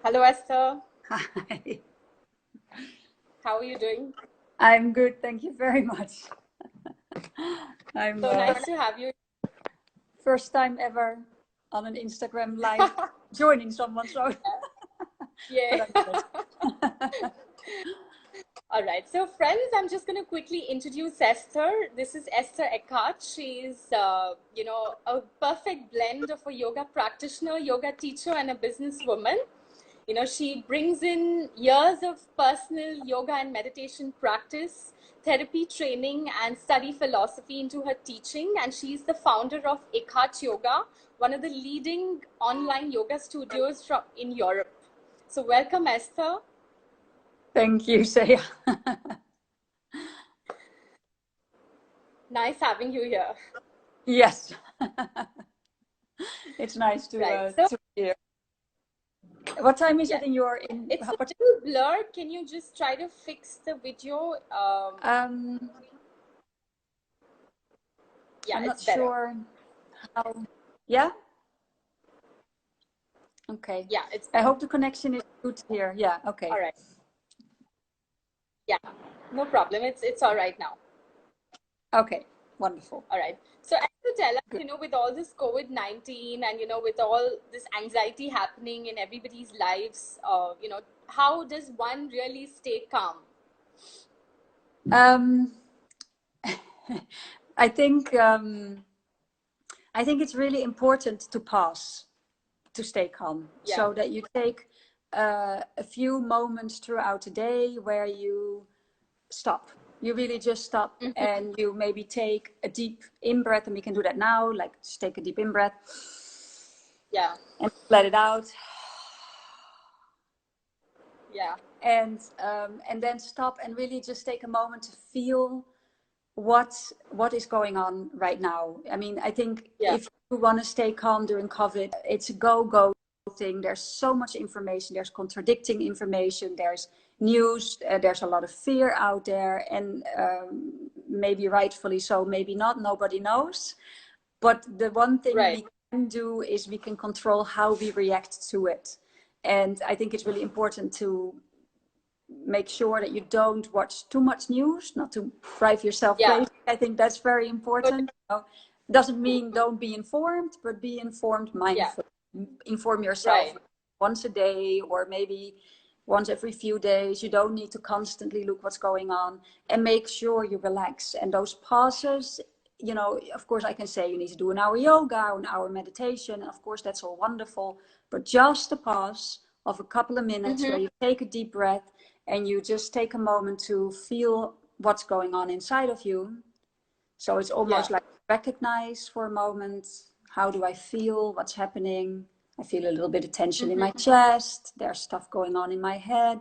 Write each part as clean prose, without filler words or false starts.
Hello, Esther. Hi. How are you doing? I'm good, thank you very much. I'm So nice to have you. first time ever on an Instagram live joining someone, so Yeah. All right. So friends, I'm just going to quickly introduce Esther. This is Esther Ekhart. She's, a perfect blend of a yoga practitioner, yoga teacher, and a businesswoman. She brings in years of personal yoga and meditation practice, therapy training, and study philosophy into her teaching. And she's the founder of Ekhart Yoga, one of the leading online yoga studios in Europe. So welcome, Esther. Thank you, Sejal. Nice having you here. Yes. It's nice to, Right. to hear. What time is it in your... It's a little blurred. Can you just try to fix the video? Yeah, I'm not better. sure how... Yeah? Okay. Yeah, it's... I hope the connection is good here. Yeah, okay. All right. Yeah, no problem. It's all right now. Okay, wonderful. All right. So as to tell us, with all this COVID-19 and, with all this anxiety happening in everybody's lives, how does one really stay calm? I think it's really important to pause, to stay calm, so that you take a few moments throughout the day where you stop. You really just stop, and you maybe take a deep in-breath, and we can do that now, like just take a deep in-breath. Yeah. And let it out. Yeah. And then stop and really just take a moment to feel what is going on right now. I mean, I think if you want to stay calm during COVID, it's a go thing. There's so much information, there's contradicting information, there's news, there's a lot of fear out there, and maybe rightfully so, maybe not, nobody knows. But the one thing we can do is we can control how we react to it. And I think it's really important to make sure that you don't watch too much news, not to drive yourself crazy. I think that's very important. Doesn't mean don't be informed, but be informed mindfully. Inform yourself once a day, or maybe once every few days. You don't need to constantly look what's going on, and make sure you relax. And those pauses, of course I can say you need to do an hour yoga or an hour meditation. Of course, that's all wonderful, but just a pause of a couple of minutes where you take a deep breath and you just take a moment to feel what's going on inside of you. So it's almost like recognize for a moment, how do I feel? What's happening? I feel a little bit of tension in my chest. There's stuff going on in my head.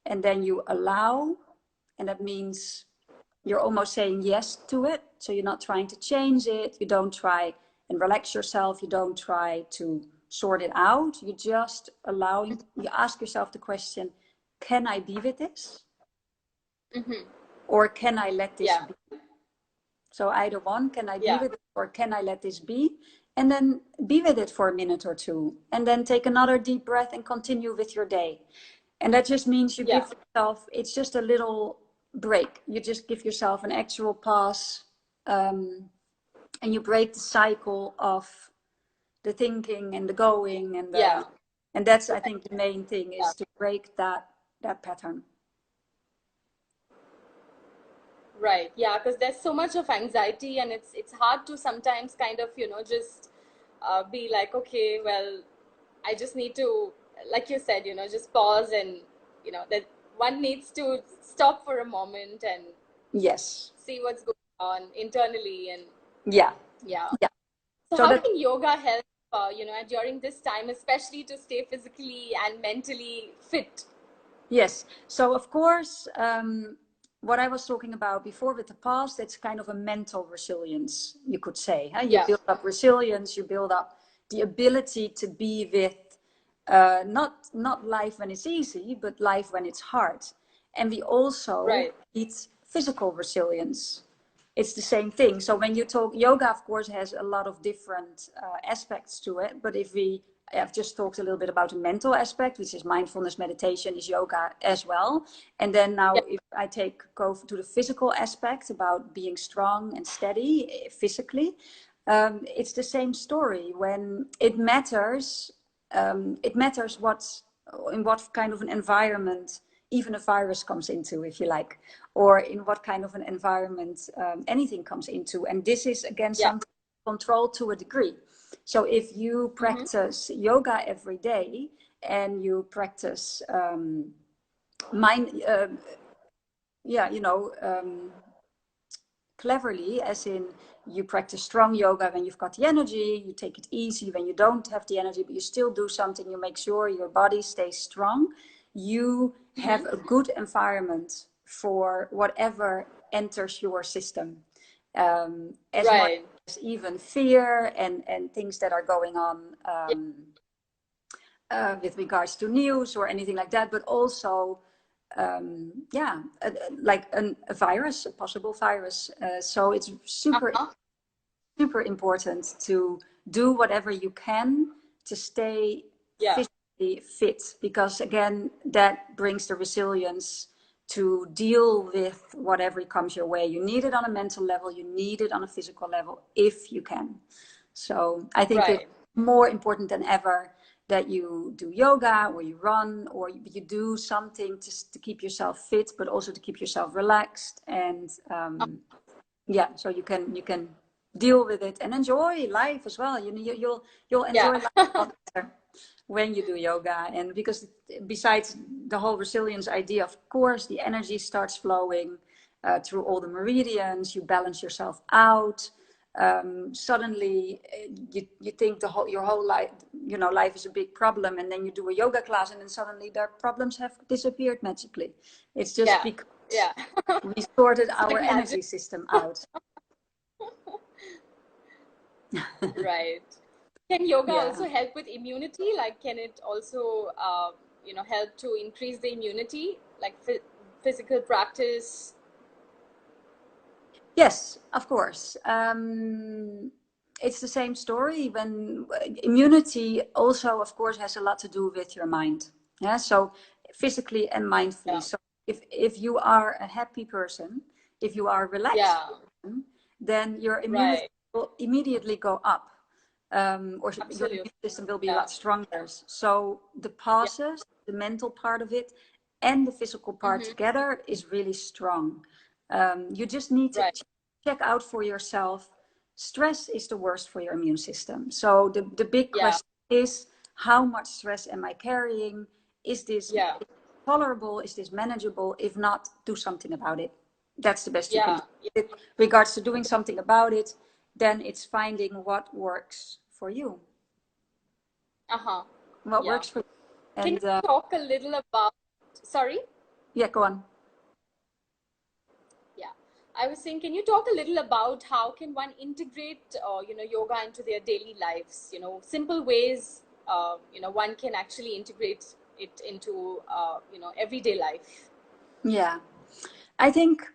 And then you allow, and that means you're almost saying yes to it. So you're not trying to change it. You don't try and relax yourself. You don't try to sort it out. You just allowing, you ask yourself the question, can I be with this? Or can I let this be? So either one, can I be with it, or can I let this be? And then be with it for a minute or two. And then take another deep breath and continue with your day. And that just means you give yourself, it's just a little break. You just give yourself an actual pause. And you break the cycle of the thinking and the going. And and that's, I think, the main thing is to break that pattern. Right. Yeah, because there's so much of anxiety, and it's hard to sometimes kind of, just be like, okay, well, I just need to, like you said, just pause, and, that one needs to stop for a moment and see what's going on internally. And So how can yoga help, during this time, especially to stay physically and mentally fit? Yes. So of course, what I was talking about before with the past, it's kind of a mental resilience, you could say. Huh? You build up resilience, you build up the ability to be with not life when it's easy, but life when it's hard. And we also need physical resilience. It's the same thing. So when you talk yoga, of course, has a lot of different aspects to it. But if we I've just talked a little bit about the mental aspect, which is mindfulness, meditation, is yoga as well. And then now if I go to the physical aspect about being strong and steady physically, it's the same story. When it matters in what kind of an environment even a virus comes into, if you like, or in what kind of an environment anything comes into. And this is again something controlled to a degree. So if you practice yoga every day and you practice cleverly, as in you practice strong yoga when you've got the energy, you take it easy when you don't have the energy, but you still do something, you make sure your body stays strong, you have a good environment for whatever enters your system. As much as even fear and things that are going on with regards to news or anything like that, but also like a virus, a possible virus. So it's super important to do whatever you can to stay physically fit, because again, that brings the resilience to deal with whatever comes your way. You need it on a mental level, you need it on a physical level if you can. So I think it's more important than ever that you do yoga or you run or you do something to keep yourself fit, but also to keep yourself relaxed. And so you can deal with it and enjoy life as well. You'll enjoy life a lot better when you do yoga. And because besides the whole resilience idea, of course, the energy starts flowing through all the meridians. You balance yourself out. Suddenly you think your whole life, life is a big problem, and then you do a yoga class and then suddenly their problems have disappeared magically. It's just because we sorted our energy system out. Right. Can yoga also help with immunity? Like, can it also help to increase the immunity, like physical practice? Yes, of course. It's the same story. When immunity also, of course, has a lot to do with your mind. Yeah, so physically and mindfully. So if you are a happy person, if you are relaxed, person, then your immunity will immediately go up, or your immune system will be a lot stronger. So the pauses, the mental part of it, and the physical part together is really strong. You just need to check out for yourself. Stress is the worst for your immune system. So the big question is, how much stress am I carrying? Is this tolerable? Is this manageable? If not, do something about it. That's the best you can do. With regards to doing something about it, then it's finding what works for you. What works for you. And, can you talk a little about, sorry? Yeah, go on. I was saying, can you talk a little about how can one integrate, yoga into their daily lives? Simple ways, one can actually integrate it into, everyday life. Yeah, I think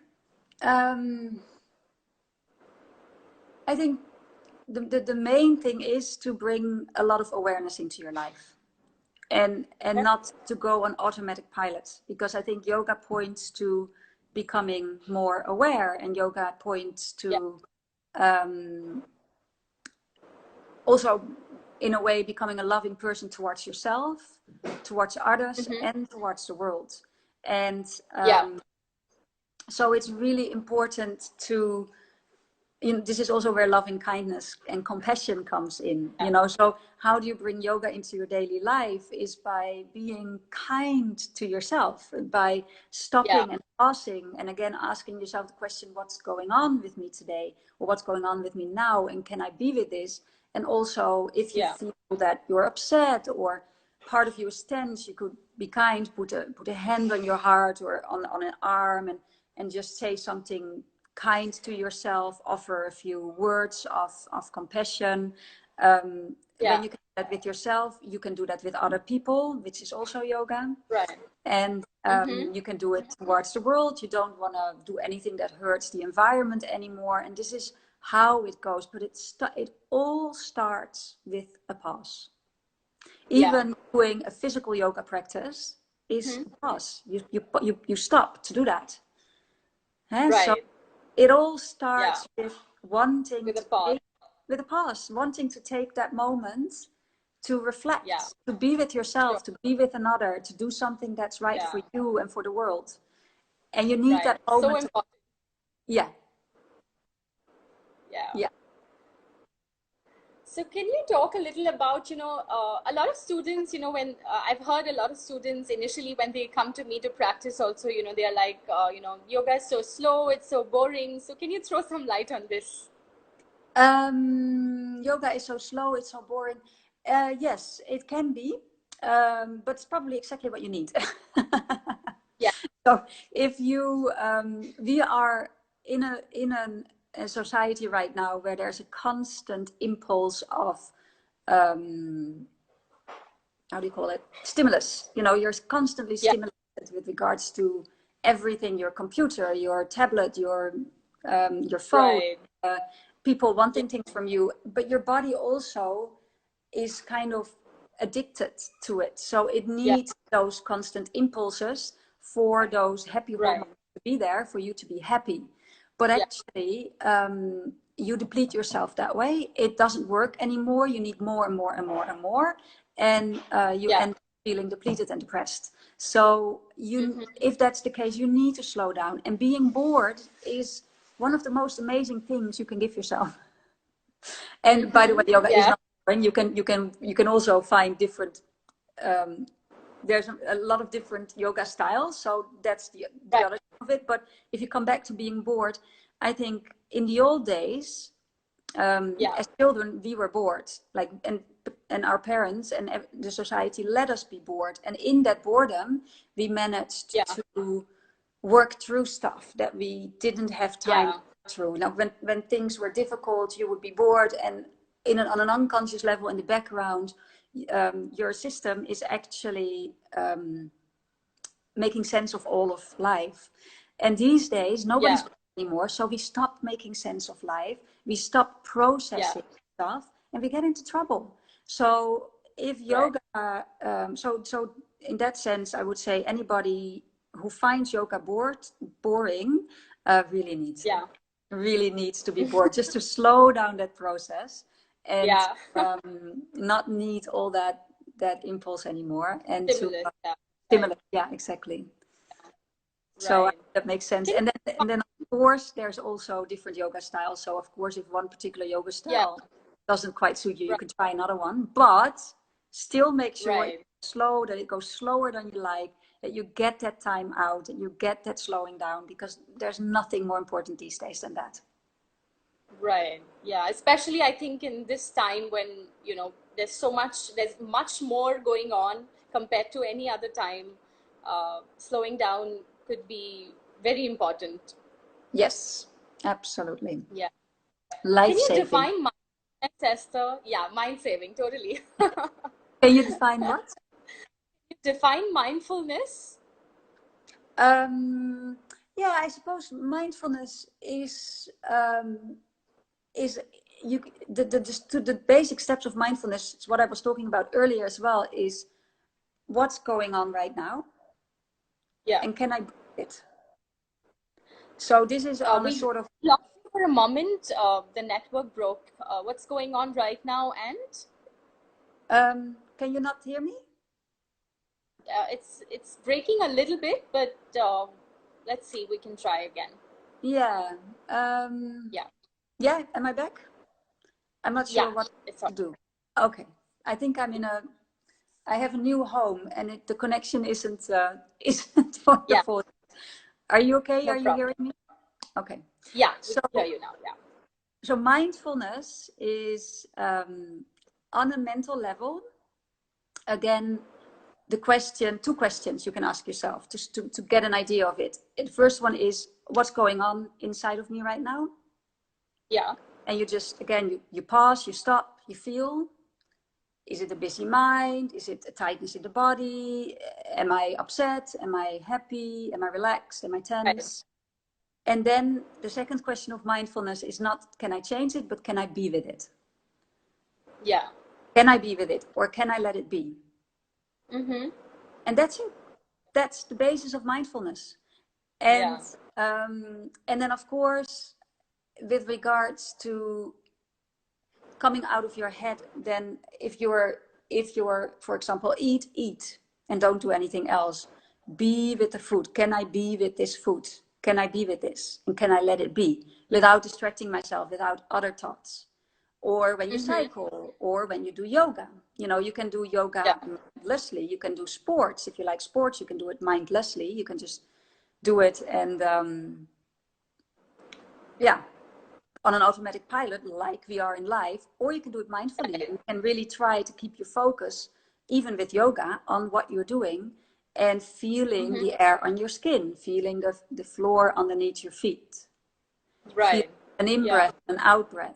the main thing is to bring a lot of awareness into your life, and not to go on automatic pilot, because I think yoga points to becoming more aware, and yoga points to also in a way becoming a loving person towards yourself, towards others, and towards the world. And so it's really important to, this is also where loving kindness and compassion comes in, so how do you bring yoga into your daily life is by being kind to yourself, by stopping and pausing, and again asking yourself the question, what's going on with me today, or what's going on with me now, and can I be with this? And also, if you feel that you're upset or part of you is tense, you could be kind, put a hand on your heart or on an arm, and just say something kind to yourself, offer a few words of compassion. When you can do that with yourself, you can do that with other people, which is also yoga. And you can do it towards the world. You don't want to do anything that hurts the environment anymore. And this is how it goes. But it all starts with a pause. Even doing a physical yoga practice is a pause. You stop to do that. So it all starts with wanting with a pause, wanting to take that moment to reflect, to be with yourself, to be with another, to do something that's right for you and for the world. And you need that moment. So important. Yeah. So can you talk a little about, a lot of students, when I've heard a lot of students initially when they come to me to practice also, they're like, yoga is so slow, it's so boring. So can you throw some light on this? Yoga is so slow, it's so boring. Yes, it can be, but it's probably exactly what you need. So if you, we are in a society right now where there's a constant impulse of, how do you call it? Stimulus. You're constantly stimulated with regards to everything, your computer, your tablet, your phone, people wanting things from you, but your body also is kind of addicted to it. So it needs those constant impulses for those happy hormones to be there, for you to be happy. But actually, you deplete yourself that way. It doesn't work anymore. You need more and more and more and more. And you end up feeling depleted and depressed. So if that's the case, you need to slow down. And being bored is one of the most amazing things you can give yourself. And by the way, yoga is not boring. You can also find different. There's a lot of different yoga styles, so that's the other side of it. But if you come back to being bored, I think in the old days, as children, we were bored, and our parents and the society let us be bored, and in that boredom, we managed to work through stuff that we didn't have time through. Now, when things were difficult, you would be bored, and on an unconscious level in the background, your system is actually making sense of all of life. And these days, nobody's anymore, so we stop making sense of life. We stop processing stuff, and we get into trouble. So if yoga, so in that sense, I would say anybody who finds yoga boring really needs to be bored, just to slow down that process and not need all that impulse anymore, and Stimulus, stimulate. Yeah, exactly. So that makes sense. And then of course there's also different yoga styles. So of course, if one particular yoga style doesn't quite suit you, you can try another one, but still make sure it's slow, that it goes slower than you like, that you get that time out, and you get that slowing down, because there's nothing more important these days than that. Right. Yeah. Especially I think in this time when, there's much more going on compared to any other time. Slowing down could be very important. Yes, absolutely. Yeah. Life-saving. Can you define mindfulness, Esther? Yeah, mind-saving, totally. Can you define what? Define mindfulness? Yeah, I suppose mindfulness is the basic steps of mindfulness. It's what I was talking about earlier as well, is what's going on right now. Yeah. And can I breathe it? So this is on a sort of... For a moment, the network broke. What's going on right now? And can you not hear me? It's breaking a little bit, but let's see. We can try again. Yeah. Yeah. Am I back? I'm not sure what to do. Okay. I think I have a new home, and the connection isn't wonderful. Are you okay? Are you hearing me? Okay. Yeah, we can hear you now. Yeah. So mindfulness is on a mental level. Again, two questions you can ask yourself to get an idea of it. The first one is, what's going on inside of me right now? Yeah. And you just, again, you pause, you stop, you feel. Is it a busy mind? Is it a tightness in the body? Am I upset? Am I happy? Am I relaxed? Am I tense? Right. And then the second question of mindfulness is not, can I change it, but can I be with it? Yeah. Can I be with it, or can I let it be? And that's the basis of mindfulness. And and then of course, with regards to coming out of your head, then if you're for example, eat and don't do anything else, be with the food. Can I be with this food? Can I be with this? And can I let it be without distracting myself, without other thoughts? Or when you cycle, or when you do yoga, you can do yoga mindlessly. You can do sports. If you like sports, you can do it mindlessly. You can just do it and on an automatic pilot, like we are in life, or you can do it mindfully. You can really try to keep your focus, even with yoga, on what you're doing and feeling the air on your skin, feeling the floor underneath your feet. Right. An in-breath, an out-breath.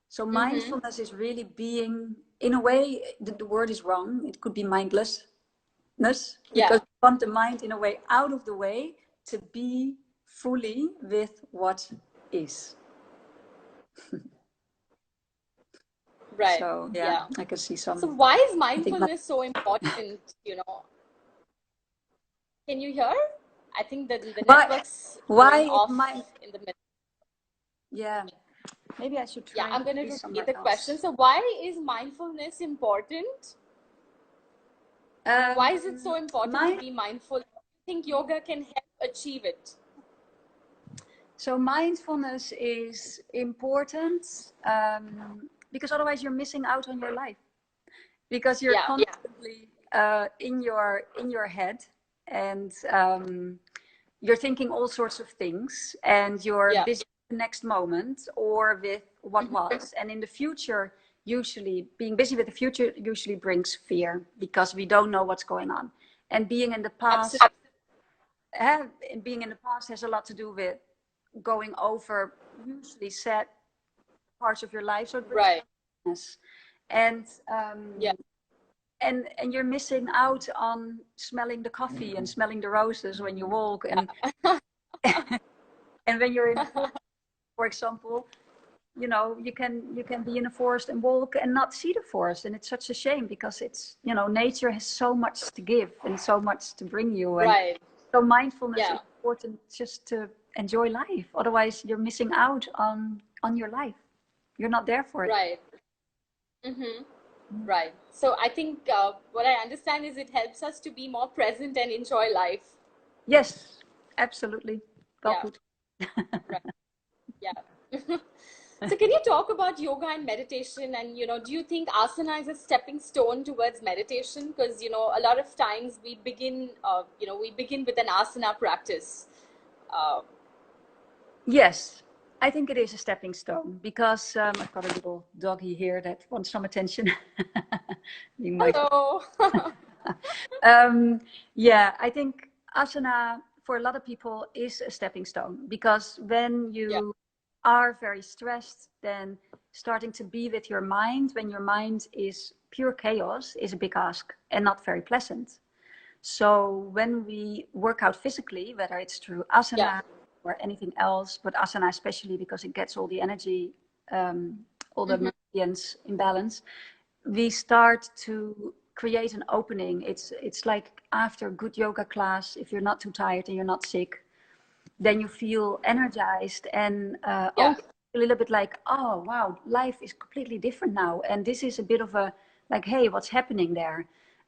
So mindfulness is really being, in a way, the word is wrong. It could be mindlessness, because you want the mind, in a way, out of the way to be fully with what is. Right. So I can see some. So why is mindfulness so important? Can you hear? I think that the network's going off in the middle. Yeah. Maybe I should try. Yeah, I'm going to repeat the question. So why is mindfulness important? Why is it so important to be mindful? Do you think yoga can help achieve it? So mindfulness is important because otherwise you're missing out on your life, because you're constantly in your head, and you're thinking all sorts of things, and you're busy with the next moment or with what was. And in the future, usually being busy with the future usually brings fear, because we don't know what's going on. And being in the past, has a lot to do with going over usually sad parts of your life. So it brings and and you're missing out on smelling the coffee and smelling the roses when you walk, and and when you're in a forest, for example, you can be in a forest and walk and not see the forest, and it's such a shame, because it's nature has so much to give and so much to bring you, and so mindfulness is important just to enjoy life. Otherwise you're missing out on your life. You're not there for it. Right. So I think what I understand is it helps us to be more present and enjoy life. Yes, absolutely. Well put. So can you talk about yoga and meditation, and do you think asana is a stepping stone towards meditation? Because a lot of times we begin with an asana practice. Yes, I think it is a stepping stone, because I've got a little doggy here that wants some attention. Hello. I think asana for a lot of people is a stepping stone, because when you are very stressed, then starting to be with your mind when your mind is pure chaos is a big ask and not very pleasant. So when we work out physically, whether it's through asana or anything else, but asana especially because it gets all the energy, all the meridians in balance, we start to create an opening. It's like after a good yoga class, if you're not too tired and you're not sick, then you feel energized and a little bit like, oh wow, life is completely different now, and this is a bit of a like, hey, what's happening there?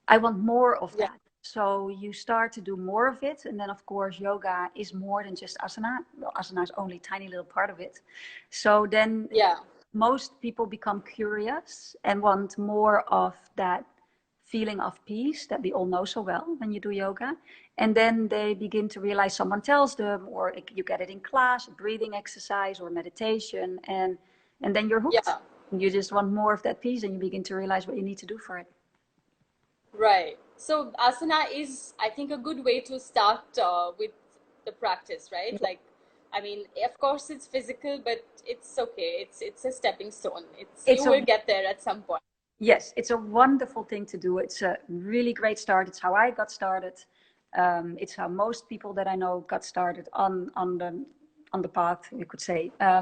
I want more of that. So you start to do more of it, and then of course yoga is more than just asana. Well, asana is only a tiny little part of it. So then most people become curious and want more of that feeling of peace that we all know so well when you do yoga. And then they begin to realize, someone tells them, or you get it in class, a breathing exercise or meditation, and then you're hooked. You just want more of that peace, and you begin to realize what you need to do for it. Right. So asana is, I think, a good way to start with the practice, right? Like, I mean, of course it's physical, but it's okay. It's a stepping stone. You will get there at some point. Yes, it's a wonderful thing to do. It's a really great start. It's how I got started. It's how most people that I know got started on the path, you could say. I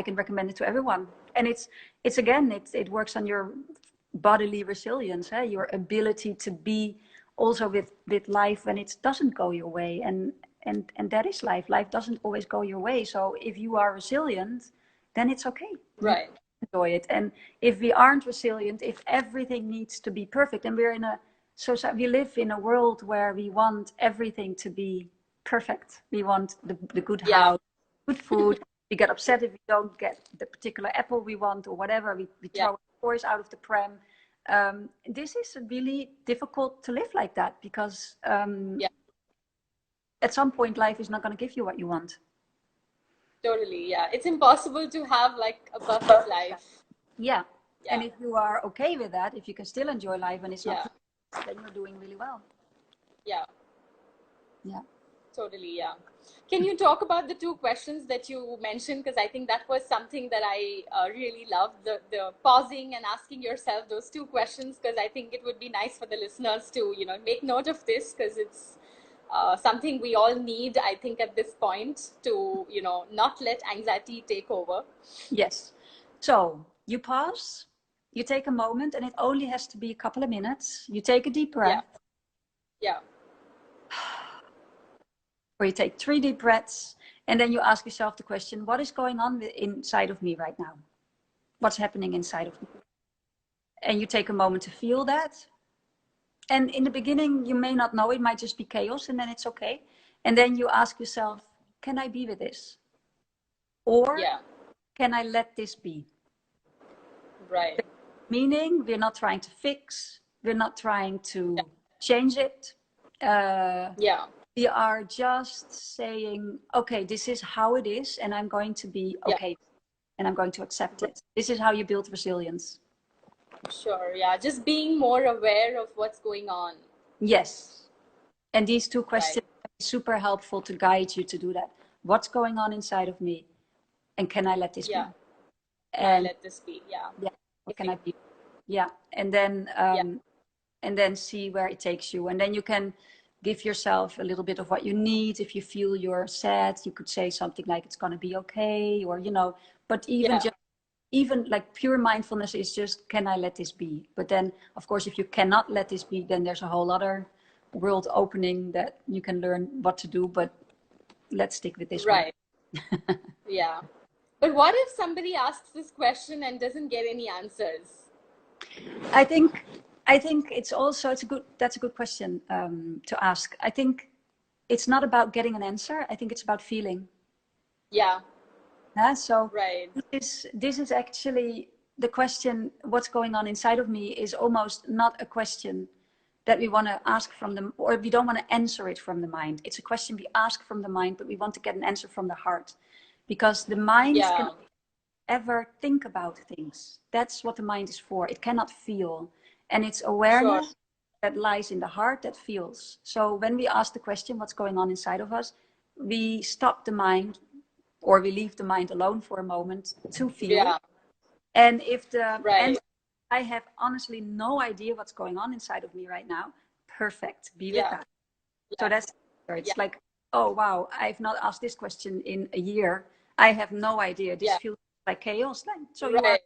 can recommend it to everyone. And it's again, it works on your bodily resilience, your ability to be also with life when it doesn't go your way. And that is life. Life doesn't always go your way. So if you are resilient, then it's okay. Right. Enjoy it. And if we aren't resilient, if everything needs to be perfect, and we live in a world where we want everything to be perfect. We want the good house, good food. We get upset if we don't get the particular apple we want or whatever. We throw our toys out of the pram. This is really difficult to live like that, because at some point life is not going to give you what you want. Totally, yeah. It's impossible to have like a perfect life. Yeah. And if you are okay with that, if you can still enjoy life and it's not, then you're doing really well. Yeah. Yeah. Totally, yeah. Can you talk about the 2 questions that you mentioned? Because I think that was something that I really loved, the pausing and asking yourself those 2 questions, because I think it would be nice for the listeners to, make note of this, because it's something we all need, I think, at this point to, not let anxiety take over. Yes. So you pause, you take a moment, and it only has to be a couple of minutes. You take a deep breath. Yeah. Or you take 3 deep breaths, and then you ask yourself the question, what is going on inside of me right now? What's happening inside of me? And you take a moment to feel that. And in the beginning, you may not know, it might just be chaos, and then it's okay. And then you ask yourself, can I be with this? Or can I let this be? Right. Meaning, we're not trying to fix, we're not trying to change it. We are just saying, okay, this is how it is, and I'm going to be okay, and I'm going to accept it. This is how you build resilience. Sure, yeah. Just being more aware of what's going on. Yes. And these 2 questions are super helpful to guide you to do that. What's going on inside of me? And can I let this be? Can I let this be? Yeah. What can I be? Yeah. And then see where it takes you. And then you can give yourself a little bit of what you need. If you feel you're sad, you could say something like, it's going to be okay, or, but even like pure mindfulness is just, can I let this be? But then, of course, if you cannot let this be, then there's a whole other world opening that you can learn what to do. But let's stick with this one. Yeah. But what if somebody asks this question and doesn't get any answers? I think that's a good question to ask. I think it's not about getting an answer. I think it's about feeling. So this is actually the question, what's going on inside of me, is almost not a question that we want to ask from them, or we don't want to answer it from the mind. It's a question we ask from the mind, but we want to get an answer from the heart, because the mind can ever think about things. That's what the mind is for. It cannot feel, and it's awareness that lies in the heart that feels. So when we ask the question, what's going on inside of us, we stop the mind, or we leave the mind alone for a moment to feel. And if the answer, I have honestly no idea what's going on inside of me right now, perfect, be with that. So that's, it's like, oh wow, I've not asked this question in a year, I have no idea, this feels like chaos. So you are